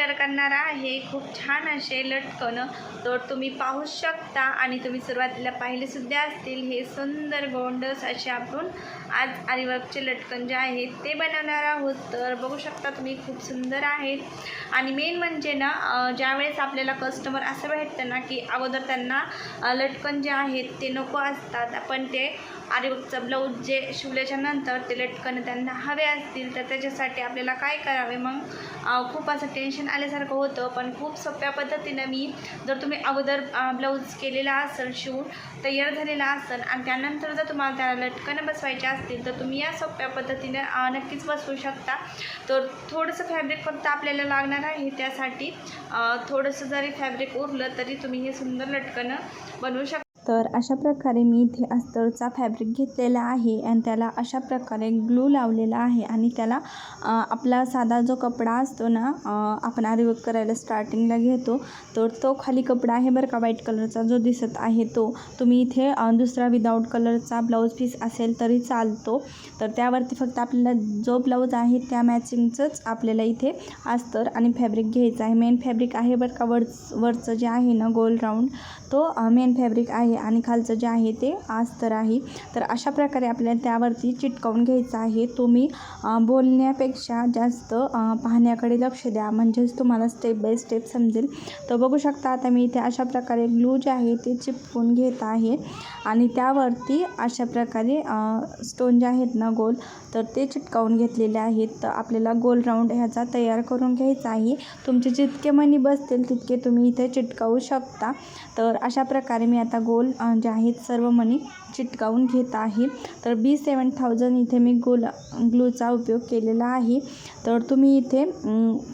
Share करणार आहे खूप छान असे लटकन, तर तुम्ही पाहू शकता आणि तुम्ही सुरुवातीला पाहिले सुद्धा असतील. हे सुंदर गोंडस असे आपण आज आरीवर्कचे लटकन जे आहेत ते बनवणार आहोत. तर बघू शकता तुम्ही खूप सुंदर आहेत. आणि मेन म्हणजे ना ज्यावेळेस आपल्याला कस्टमर असं भेटतं ना की अगोदर त्यांना लटकन जे आहेत ते नको असतात, पण ते आरीवर्कचा ब्लाऊज जे शिवल्याच्या नंतर ते लटकन त्यांना हवे असतील, तर त्याच्यासाठी आपल्याला काय करावे. मग खूप असं टेन्शन आल्यासारखं होतं. पण खूप सोप्या पद्धतीनं मी, जर तुम्ही अगोदर ब्लाऊज केलेला असेल, शिवून तयार झालेला असेल आणि त्यानंतर जर तुम्हाला त्याला लटकन बसवायचे असतील, तर तुम्ही या सोप्या पद्धतीने नक्कीच बसवू शकता. तर थोडंसं फॅब्रिक फक्त आपल्याला लागणार आहे. त्यासाठी थोडंसं जरी फॅब्रिक उरलं तरी तुम्ही हे सुंदर लटकन बनवू शकता. तर अशा प्रकारे मी इथे अस्तरचा फॅब्रिक घेतलेला आहे आणि त्याला अशा प्रकारे ग्लू लावलेला आहे. आणि त्याला आपला साधा जो कपडा असतो ना, आपण आरीवर्क करायला स्टार्टिंगला घेतो, तर तो खाली कपडा आहे बरं का, व्हाईट कलरचा जो दिसत आहे तो. तुम्ही इथे दुसरा विदाऊट कलरचा ब्लाऊज पीस असेल तरी चालतो. तर त्यावरती फक्त आपल्याला जो ब्लाऊज आहे त्या मॅचिंगचंच आपल्याला इथे अस्तर आणि फॅब्रिक घ्यायचं आहे. मेन फॅब्रिक आहे बरं का, वरचं जे आहे ना गोल राऊंड, तो मेन फॅब्रिक आहे आणि खालचं जे आहे ते अस्तर आहे. तर अशा प्रकारे आपल्याला त्यावरती चिटकवून घ्यायचं आहे. तुम्ही बोलण्यापेक्षा जास्त पाहण्याकडे लक्ष द्या, म्हणजेच तुम्हाला स्टेप बाय स्टेप समजेल. तर बघू शकता आता मी इथे अशा प्रकारे ग्लू जे आहे ते चिपकून घेत आहे आणि त्यावरती अशा प्रकारे स्टोन जे आहेत ना गोल, तर ते चिटकावून घेतलेले आहेत. तर आपल्याला गोल राऊंड ह्याचा तयार करून घ्यायचा आहे. तुमचे जितके मणी बसतील तितके तुम्ही इथे चिटकावू शकता. तर अशा प्रकारे मी आता गोल जे आहेत सर्व मणी चिटकावून घेत आहे. तर B7000 इथे मी ग्लूचा उपयोग केलेला आहे. तर तुम्ही इथे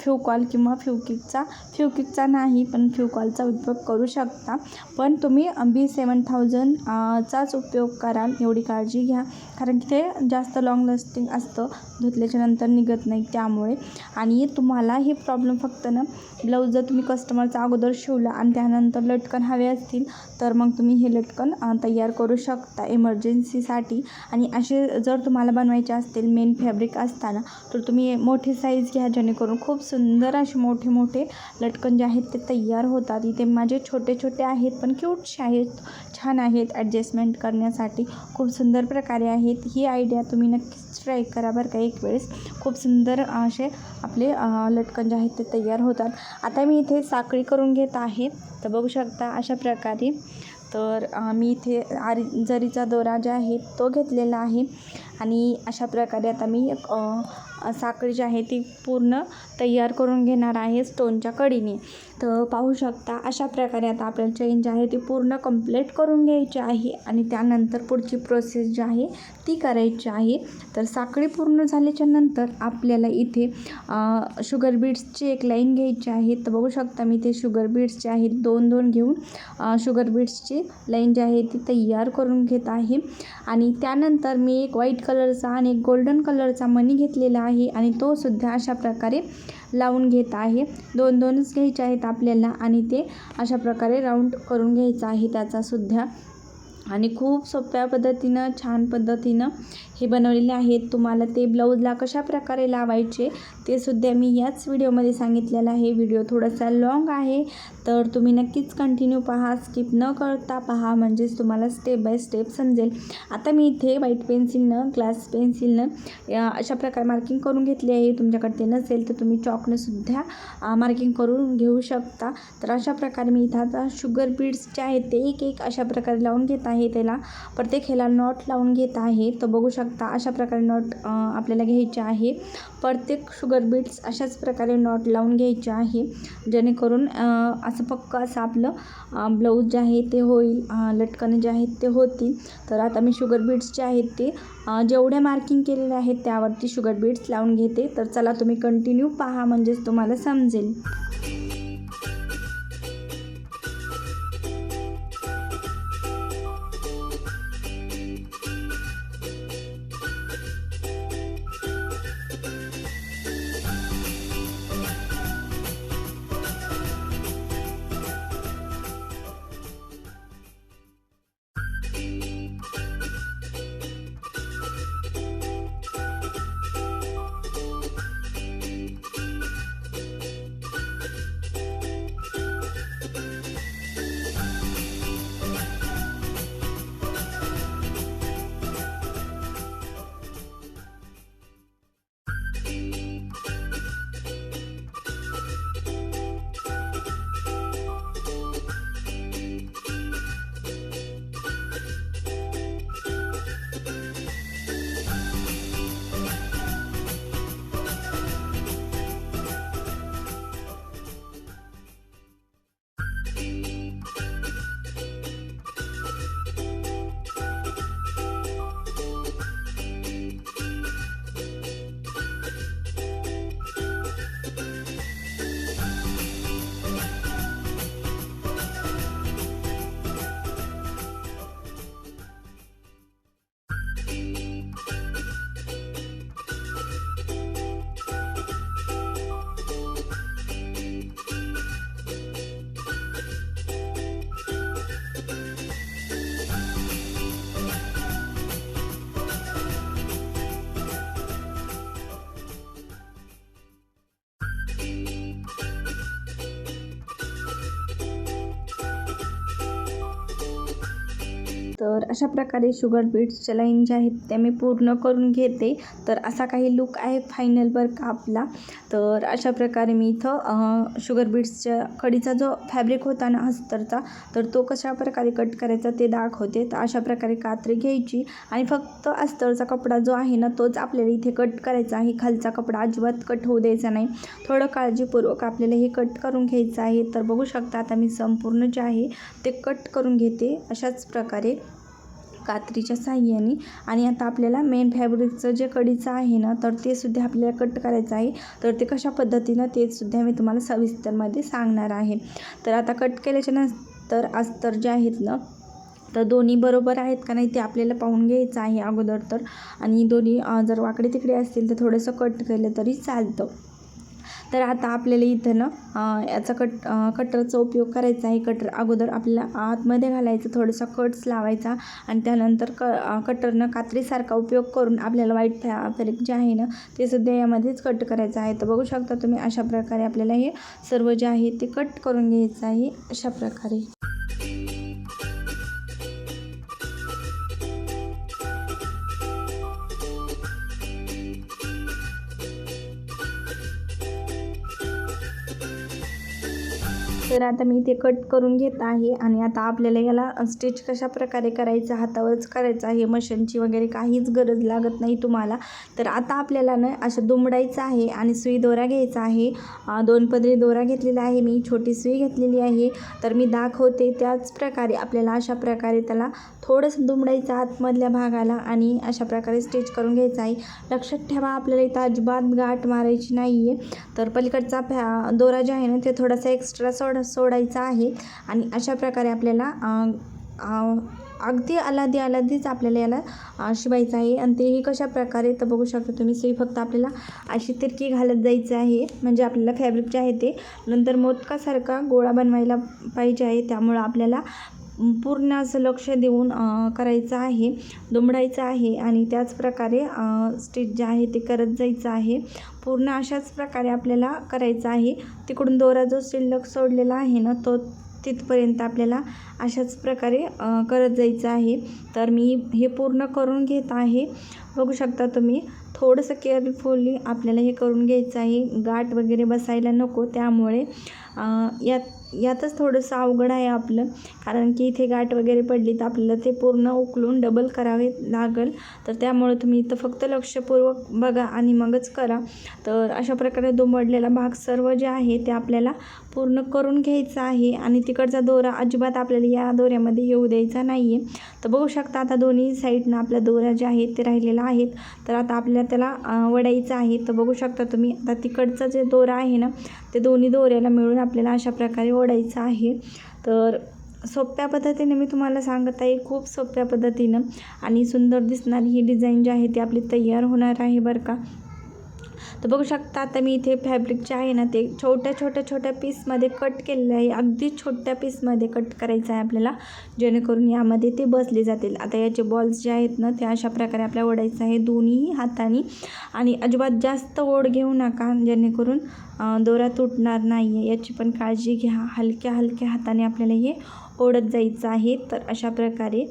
फ्युकॉल किंवा फ्युकिकचा नाही पण फ्युकॉलचा उपयोग करू शकता. पण तुम्ही B7000 चाच उपयोग कराल एवढी काळजी घ्या, कारण की ते जास्त लॉंग लास्टिंग असतं, धुतल्याच्या नंतर निघत नाही त्यामुळे. आणि तुम्हाला ही प्रॉब्लेम फक्त ना, ब्लाऊज जर तुम्ही कस्टमरचा अगोदर शिवला आणि त्यानंतर लटकन हवे असतील, तर मग तुम्ही हे लटकन तयार करू शकता इमर्जन्सीसाठी. आणि असे जर तुम्हाला बनवायचे असतील मेन फॅब्रिक असताना, तर तुम्ही मोठी साईज घ्या, जेणेकरून खूप सुंदर असे मोठे मोठे लटकन जे आहेत ते तयार होतात. इथे माझे छोटे छोटे आहेत पण क्यूटचे आहेत, छान आहेत, ॲडजस्टमेंट करण्यासाठी खूप सुंदर प्रकारे आहेत. ही आयडिया तुम्ही नक्कीच ट्राय करा बरं का एक वेळेस. खूप सुंदर असे आपले लटकन जे आहेत ते तयार होतात. आता मी इथे साखळी करून घेत आहे. तर बघू शकता अशा प्रकारे. तर मी इथे जरीचा दोरा जो आहे तो घेतलेला आहे आणि अशा प्रकारे आता मी साखळी जी आहे ती पूर्ण तयार करून घेणार आहे स्टोनच्या कडीने. तर पाहू शकता अशा प्रकारे आता आपल्याला चेन जी आहे ती पूर्ण कंप्लीट करून घ्यायची आहे आणि त्यानंतर पुढची प्रोसेस जी आहे ती करायची आहे. तर साखळी पूर्ण झाल्याच्या नंतर आपल्याला इथे शुगर बीड्सची एक लाईन घ्यायची आहे. तर बघू शकता मी ते शुगर बीड्स जे आहेत 2-2 घेऊन शुगर बीड्सची लाईन जी आहे ती तयार करून घेत आहे. आणि त्यानंतर मी एक व्हाईट कलरचा आणि एक गोल्डन कलरचा मणी घेतलेला आहे आणि तो सुद्धा अशा प्रकारे लावून घेत आहे. 2-2च घ्यायचे आहेत आपल्याला आणि ते अशा प्रकारे राऊंड करून घ्यायचं आहे त्याचासुद्धा. आणि खूप सोप्या पद्धतीनं, छान पद्धतीनं हे बनवलेले आहेत. तुम्हाला ते ब्लाऊजला कशा प्रकारे लावायचे ते सुद्धा मी याच व्हिडिओमध्ये सांगितलेलं आहे. व्हिडिओ थोडासा लॉंग आहे, तर तुम्ही नक्कीच कंटिन्यू पहा, स्किप न करता पहा, म्हणजेच तुम्हाला स्टेप बाय स्टेप समजेल. आता मी इथे व्हाईट पेन्सिलनं, ग्लास पेन्सिलनं अशा प्रकारे मार्किंग करून घेतली आहे. तुमच्याकडे ते नसेल तर तुम्ही चॉकनंसुद्धा मार्किंग करून घेऊ शकता. तर अशा प्रकारे मी इथं आता शुगर बीड्स जे आहेत ते एक अशा प्रकारे लावून घेत आहे. त्याला प्रत्येक ह्याला नॉट लावून घेत आहे. तर बघू शकता अशा प्रकारे नॉट आपल्याला घ्यायचे आहे. प्रत्येक शुगर बीड्स अशाच प्रकारे नॉट लावून घ्यायचे आहे, जेणेकरून असं पक्क असं आपलं ब्लाऊज जे आहे ते होईल, लटकन जे आहेत ते होतील. तर आता मी शुगर बीड्स जे आहेत ते जेवढ्या मार्किंग केलेले आहेत त्यावरती शुगर बीड्स लावून घेते. तर चला तुम्ही कंटिन्यू पहा, म्हणजेच तुम्हाला समजेल. तर अशा प्रकारे शुगर बीट्सच्या लाईन ज्या आहेत त्या मी पूर्ण करून घेते. तर असा काही लूक आहे फायनल बरं का आपला. तर अशा प्रकारे मी इथं शुगर बीट्सच्या कडीचा जो फॅब्रिक होता ना अस्तरचा, तर तो कशा प्रकारे कट करायचा ते दाखवते. तर अशा प्रकारे कात्री घ्यायची आणि फक्त अस्तरचा कपडा जो आहे ना तोच आपल्याला इथे कट करायचा आहे. खालचा कपडा अजिबात कट होऊ द्यायचा नाही. थोडं काळजीपूर्वक आपल्याला हे कट करून घ्यायचं आहे. तर बघू शकता आता मी संपूर्ण जे आहे ते कट करून घेते अशाच प्रकारे कात्रीच्या साहाय्याने. आणि आता आपल्याला मेन फॅब्रिकचं जे कडीचं आहे ना तर ते सुद्धा आपल्याला कट करायचं आहे. तर ते कशा पद्धतीनं ते सुद्धा मी तुम्हाला सविस्तरमध्ये सांगणार आहे. तर आता कट केल्याच्या नंतर अस्तर जे आहेत ना तर दोन्ही बरोबर आहेत का नाही ते आपल्याला पाहून घ्यायचं आहे अगोदर. तर आणि दोन्ही जर वाकडे तिकडे असतील तर थोडंसं कट केलं तरी चालतं. तर आता आपल्याला इथं ना याचा कटरचा उपयोग करायचा आहे. कटर अगोदर आपल्याला आतमध्ये घालायचं, थोडंसं कट्स लावायचा आणि त्यानंतर कटरनं कात्रीसारखा उपयोग करून आपल्याला व्हाईट फॅब्रिक जे आहे ना ते सुद्धा यामध्येच कट करायचं आहे. तर बघू शकता तुम्ही अशा प्रकारे आपल्याला हे सर्व जे आहे ते कट करून घ्यायचं आहे अशा प्रकारे. तर आता मी ते कट करून घेत आहे आणि आता आपल्याला याला स्टिच कशा प्रकारे करायचं, हातावरच करायचं आहे, मशीनची वगैरे काहीच गरज लागत नाही तुम्हाला. तर आता आपल्याला ना असं दुमडायचं आहे आणि सुई दोरा घ्यायचा आहे. 2 पदरी दोरा घेतलेला आहे मी, छोटी सुई घेतलेली आहे. तर मी दाखवते त्याच प्रकारे आपल्याला अशा प्रकारे त्याला थोडंसं दुमडायचं आतमधल्या भागाला आणि अशा प्रकारे स्टिच करून घ्यायचं आहे. लक्षात ठेवा आपल्याला इथं अजिबात गाठ मारायची नाही आहे. तर पलीकडचा दोरा जे आहे ना ते थोडासा एक्स्ट्रा सोडायचा आहे आणि अशा प्रकारे आपल्याला अगदी आलादीच आपल्याला याला शिवायचं आहे. आणि तेही कशा प्रकारे तर बघू शकता तुम्ही. सुई फक्त आपल्याला अशी तिरकी घालत जायचं आहे म्हणजे आपल्याला फॅब्रिक जे आहे ते नंतर मोदकासारखा गोळा बनवायला पाहिजे आहे. त्यामुळं आपल्याला पूर्ण असं लक्ष देऊन करायचं आहे, दुमडायचं आहे आणि त्याच प्रकारे स्टिच जे आहे ते करत जायचं आहे. पूर्ण अशाच प्रकारे आपल्याला करायचं आहे. तिकडून दोरा जो शिल्लक सोडलेला आहे ना तो तिथपर्यंत आपल्याला अशाच प्रकारे करत जायचं आहे. तर मी हे पूर्ण करून घेत आहे. बघू शकता तुम्ही. थोडंसं केअरफुली आपल्याला हे करून घ्यायचं आहे, गाठ वगैरे बसायला नको. त्यामुळे यातच थोडंसं अवघड आहे आपलं, कारण की इथे गाठ वगैरे पडली तर आपल्याला ते पूर्ण उकलून डबल करावे लागेल. तर त्यामुळे तुम्ही इथं फक्त लक्षपूर्वक बघा आणि मगच करा. तर अशा प्रकारे दुमडलेला भाग सर्व जे आहे ते आपल्याला पूर्ण करून घ्यायचा आहे आणि तिकडचा दोरा अजिबात आपल्याला या दोऱ्यामध्ये येऊ द्यायचा नाही आहे. तर बघू शकता आता दोन्ही साईडनं आपल्या दोऱ्या जे आहेत ते राहिलेला आहेत. तर आता आपल्याला त्याला वडायचं आहे. तर बघू शकता तुम्ही आता तिकडचा जे दोरा आहे ना ते दोन्ही दोऱ्याला मिळून आपल्याला अशा प्रकारे ओढायचं आहे. तर सोप्या पद्धतीने मी तुम्हाला सांगत आहे, खूप सोप्या पद्धतीनं आणि सुंदर दिसणारी ही डिझाईन जी आहे ती आपली तयार होणार आहे बरं का. तर बघू शकता आता मी इथे फॅब्रिक जे आहे ना ते छोट्या पीसमध्ये कट केलेलं आहे. अगदी छोट्या पीसमध्ये कट करायचं आहे आपल्याला, जेणेकरून यामध्ये ते बसले जातील. आता याचे बॉल्स जे आहेत ना ते अशा प्रकारे आपल्याला ओढायचं आहे दोन्ही हाताने आणि अजिबात जास्त ओढ घेऊ नका, जेणेकरून दोरा तुटणार नाही आहे. याची पण काळजी घ्या. हलक्या हाताने आपल्याला हे ओढत जायचं आहे. तर अशा प्रकारे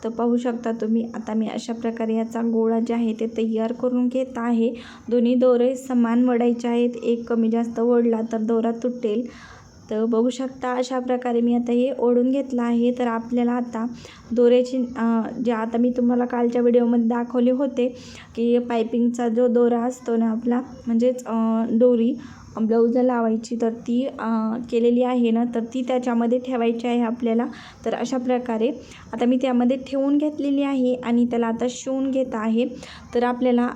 तर पाहू शकता तुम्ही. आता मी अशा प्रकारे याचा गोळा जे आहे ते तयार करून घेत आहे. दोन्ही दोरे समान वडायचे आहेत. एक कमी जास्त ओढला तर दोरा तुटेल. तर बघू शकता अशा प्रकारे मी आता हे ओढून घेतलं आहे. तर आपल्याला आता दोऱ्याची जे आता मी तुम्हाला कालच्या व्हिडिओमध्ये दाखवले होते की पायपिंगचा जो दोरा असतो ना आपला, म्हणजेच दोरी ब्लाऊजला लावायची, तर ती केलेली आहे ना तर ती त्याच्यामध्ये ठेवायची आहे आपल्याला. तर अशा प्रकारे आता मी त्यामध्ये ठेवून घेतलेली आहे आणि त्याला आता शिवून घेत आहे. तर आपल्याला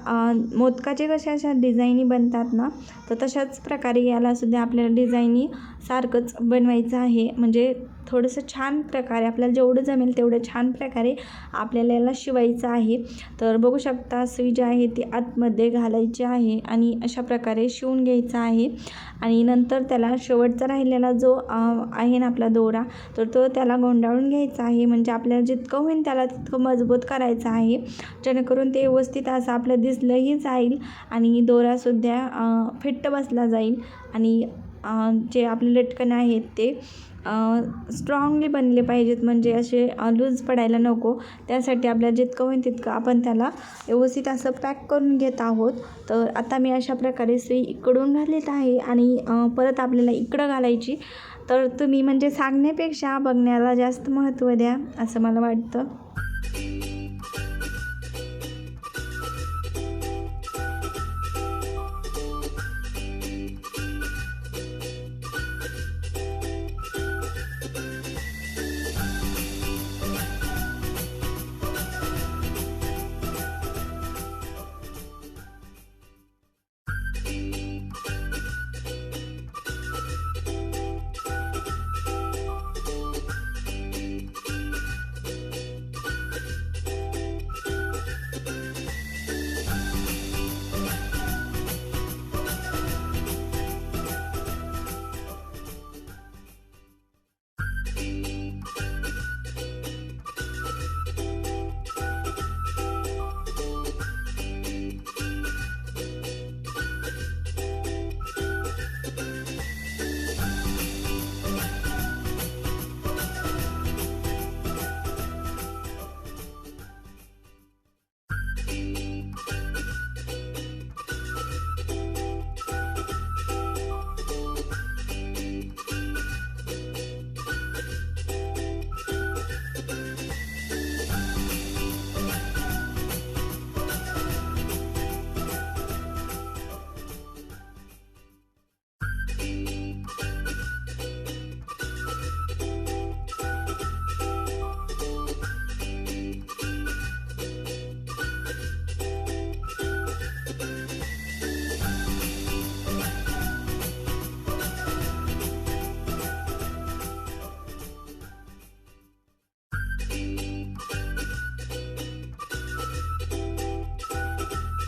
मोदकाचे कशा अशा डिझाईनी बनतात ना तर तशाच प्रकारे यालासुद्धा आपल्याला डिझाईनी सारखंच बनवायचं आहे. म्हणजे थोडंसं छान प्रकारे आपल्याला जेवढं जमेल तेवढं छान प्रकारे आपल्याला याला शिवायचं आहे. तर बघू शकता सुई जी आहे ती आतमध्ये घालायची आहे आणि अशा प्रकारे शिवून घ्यायचं आहे. आणि नंतर त्याला शेवटचा राहिलेला जो आहे ना आपला दोरा, तर तो त्याला गुंडाळून घ्यायचा आहे. म्हणजे आपल्याला जितकं होईल त्याला तितकं मजबूत करायचं आहे, जेणेकरून ते व्यवस्थित असं आपलं दिसलंही जाईल आणि दोरासुद्धा फिट्ट बसला जाईल आणि जे आपले लटकन आहेत ते स्ट्रॉंगली बनले पाहिजेत, म्हणजे असे लूज पडायला नको. त्यासाठी आपल्याला जितकं होईल तितकं आपण त्याला व्यवस्थित असं पॅक करून घेत आहोत. तर आता मी अशा प्रकारे सुई इकडून घालत आहे आणि परत आपल्याला इकडं घालायची. तर तुम्ही म्हणजे सांगण्यापेक्षा बघण्याला जास्त महत्त्व द्या असं मला वाटतं.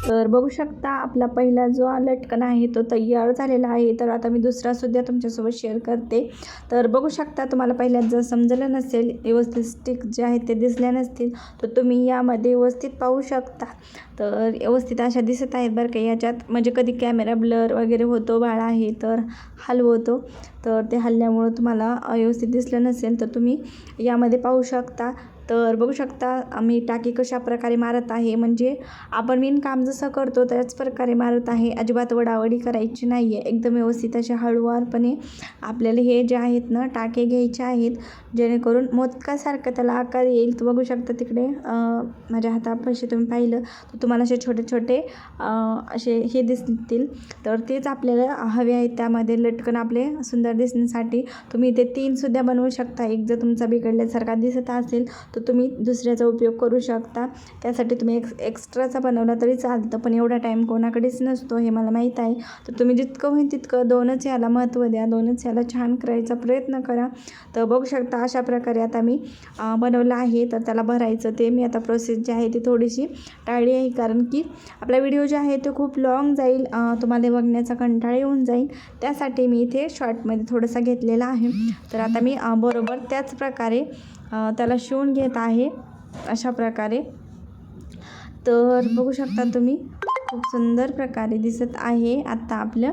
तर बघू शकता आपला पहिला जो लटकन आहे तो तयार झालेला आहे. तर आता मी दुसरासुद्धा तुमच्यासोबत शेअर करते. तर बघू शकता, तुम्हाला पहिल्यात जर समजलं नसेल, व्यवस्थित स्टिक जे आहेत ते दिसल्या नसतील, तर तुम्ही यामध्ये व्यवस्थित पाहू शकता. तर व्यवस्थित अशा दिसत आहेत बरं का याच्यात. म्हणजे कधी कॅमेरा ब्लर वगैरे होतो, बाळ आहे तर हलवतो, तर ते हल्ल्यामुळं तुम्हाला व्यवस्थित दिसलं नसेल तर तुम्ही यामध्ये पाहू शकता. तर बघू शकता आम्ही टाकी कशा प्रकारे मारत आहे, म्हणजे आपण मेन काम जसं करतो त्याच प्रकारे मारत आहे. अजिबात वडावडी करायची नाही आहे. एकदम व्यवस्थित अशा हळूवारपणे आपल्याला हे जे आहेत ना टाके घ्यायचे आहेत, जेणेकरून मोदकासारखं त्याला आकार येईल. तर बघू शकता तिकडे माझ्या हातापाशी तुम्ही पाहिलं तर तुम्हाला असे छोटे छोटे असे हे दिसतील. तर तेच आपल्याला हवे आहेत. त्यामध्ये लटकन आपले सुंदर दिसण्यासाठी तुम्ही ते 3सुद्धा बनवू शकता. एक जर तुमचा बिघडल्यासारखा दिसत असेल तर तुम्ही दुसऱ्याचा उपयोग करू शकता. त्यासाठी तुम्ही एक्स्ट्राचा बनवला तरी चालतं, पण एवढा टाईम कोणाकडेच नसतो हे मला माहीत आहे. तर तुम्ही जितकं होईल तितकं 2च याला महत्त्व द्या, 2च याला छान करायचा प्रयत्न करा. तर बघू शकता अशा प्रकारे आता मी बनवलं आहे. तर त्याला भरायचं ते मी आता प्रोसेस जी आहे ती थोडीशी टाळली आहे, कारण की आपला व्हिडिओ जे आहे तो खूप लॉंग जाईल, तुम्हाला बघण्याचा कंटाळा येऊन जाईल. त्यासाठी मी इथे शॉर्टमध्ये थोडासा घेतलेला आहे. तर आता मी बरोबर त्याच प्रकारे त्याला शिवून घेत आहे अशा प्रकारे. तर बघू शकता तुम्ही खूप सुंदर प्रकारे दिसत आहे. आता आपलं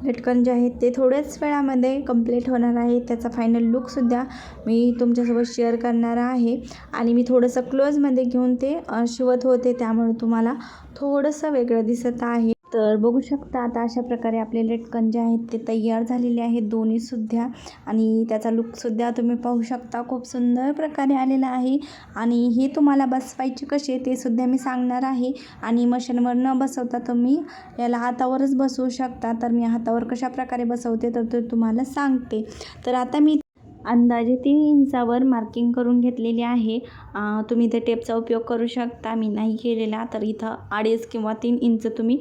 लटकन जे आहे ते थोड्याच वेळामध्ये कंप्लीट होणार आहे. त्याचा फायनल लुकसुद्धा मी तुमच्यासोबत शेअर करणार आहे. आणि मी थोडंसं क्लोजमध्ये घेऊन ते शिवत होते, त्यामुळे तुम्हाला थोडंसं वेगळं दिसत आहे. तर बघू शकता आता अशा प्रकारे आपले लटकन जे आहेत ते तयार झालेले आहेत दोन्हीसुद्धा. आणि त्याचा लुकसुद्धा तुम्ही पाहू शकता, खूप सुंदर प्रकारे आलेला आहे. आणि हे तुम्हाला बसवायचे कसे ते सुद्धा मी सांगणार आहे. आणि मशीनवर न बसवता तुम्ही याला हातावरच बसवू शकता. तर मी हातावर कशा प्रकारे बसवते तर ते तुम्हाला सांगते. तर आता मी अंदाजे 3 इंचावर मार्किंग करून घेतलेली आहे. तुम्ही ते टेपचा उपयोग करू शकता, मी नाही केलेला. तर इथं 2.5 किंवा 3 इंच तुम्ही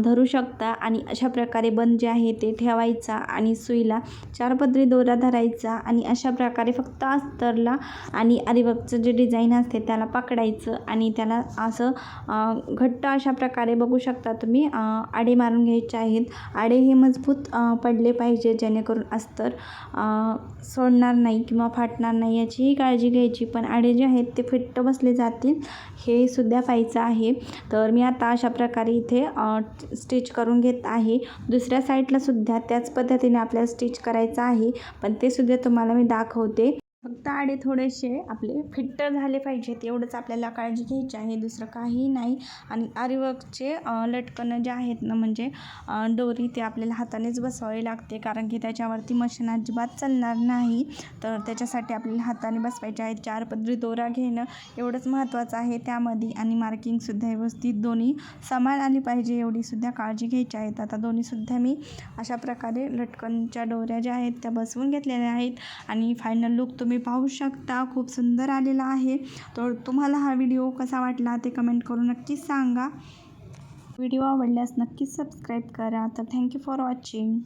धरू शकता. आणि अशा प्रकारे बंद जे आहे ते ठेवायचा आणि सुईला 4 पदरी दोरा धरायचा आणि अशा प्रकारे फक्त अस्तरला आणि आरीवर्कचं जे डिझाईन असते त्याला पकडायचं आणि त्याला असं घट्ट अशा प्रकारे बघू शकता तुम्ही आडे मारून घ्यायचे आहेत. आडे हे मजबूत पडले पाहिजे, जेणेकरून अस्तर सोडणार मोडणार नाही किंवा फाटणार नाही याचीही काळजी घ्यायची. पण आडे जे आहेत ते फिट्ट बसले जातील हे सुद्धा पाहायचं आहे. तर मी आता अशा प्रकारे इथे स्टिच करून घेत आहे. दुसऱ्या साईडला सुद्धा त्याच पद्धतीने आपल्याला स्टिच करायचं आहे, पण ते सुद्धा तुम्हाला मी दाखवते. फक्त आडे थोडेसे आपले फिट्ट झाले पाहिजेत एवढंच आपल्याला काळजी घ्यायची आहे, दुसरं काहीही नाही. आणि आरीवर्कचे लटकन जे आहेत ना, म्हणजे दोरी ते आपल्याला हातानेच बसवावी लागते, कारण की त्याच्यावरती मशीन अजिबात चालणार नाही. तर त्याच्यासाठी आपल्याला हाताने बसवायचे आहे. 4 पदरी दोरा घेणं एवढंच महत्त्वाचं आहे त्यामध्ये. आणि मार्किंगसुद्धा व्यवस्थित दोन्ही समान आली पाहिजे एवढीसुद्धा काळजी घ्यायची आहेत. आता दोन्हीसुद्धा मी अशा प्रकारे लटकनच्या दोऱ्या ज्या आहेत त्या बसवून घेतलेल्या आहेत. आणि फायनल लुक तुम्ही पाहू शकता, खूप सुंदर आलेला आहे. तर तुम्हाला हा व्हिडिओ कसा वाटला ते कमेंट करून नक्कीच सांगा. व्हिडिओ आवडल्यास नक्कीच सबस्क्राईब करा. तर थँक्यू फॉर वॉचिंग.